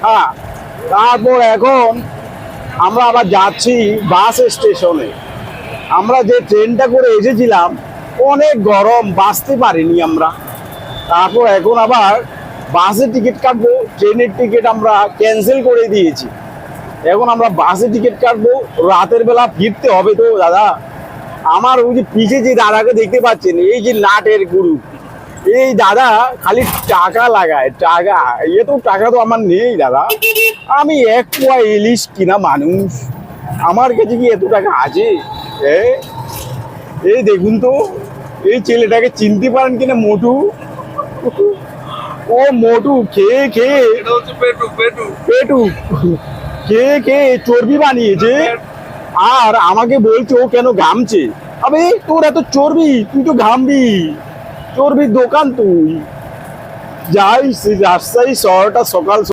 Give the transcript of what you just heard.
হ্যাঁ, তারপর এখন আমরা আবার যাচ্ছি বাস স্টেশনে। আমরা যে ট্রেনটা করে এসেছিলাম অনেক গরম, বাঁচতে পারিনি আমরা। তারপর এখন আবার বাসের টিকিট কাটবো, ট্রেনের টিকিট আমরা ক্যান্সেল করে দিয়েছি। এখন আমরা বাসে টিকিট কাটবো, রাতের বেলা ফিরতে হবে তো দাদা। আমার ওই যে পিছে যে দাদাকে দেখতে পাচ্ছেন, এই যে নাটের গুরু, এই দাদা খালি টাকা লাগায়, টাকা। তো টাকা তো আমার নেই দাদা, আমি এক পোয়া ইলিশ কিনা মানুষ, আমার কাছে কি এত টাকা আছে? এই দেখুন তো, এই ছেলেটাকে চিনতে পারেন কিনা, মোটু। ও মোটু খেয়ে খেয়ে, পেটু খেয়ে খেয়ে চর্বি বানিয়েছে, আর আমাকে বলছে ও কেন ঘামছে। আবে তোর এত চর্বি, তুই তো ঘামবি, চর্বির দোকান তুই। যাই রাজশাহী শহরটা সকাল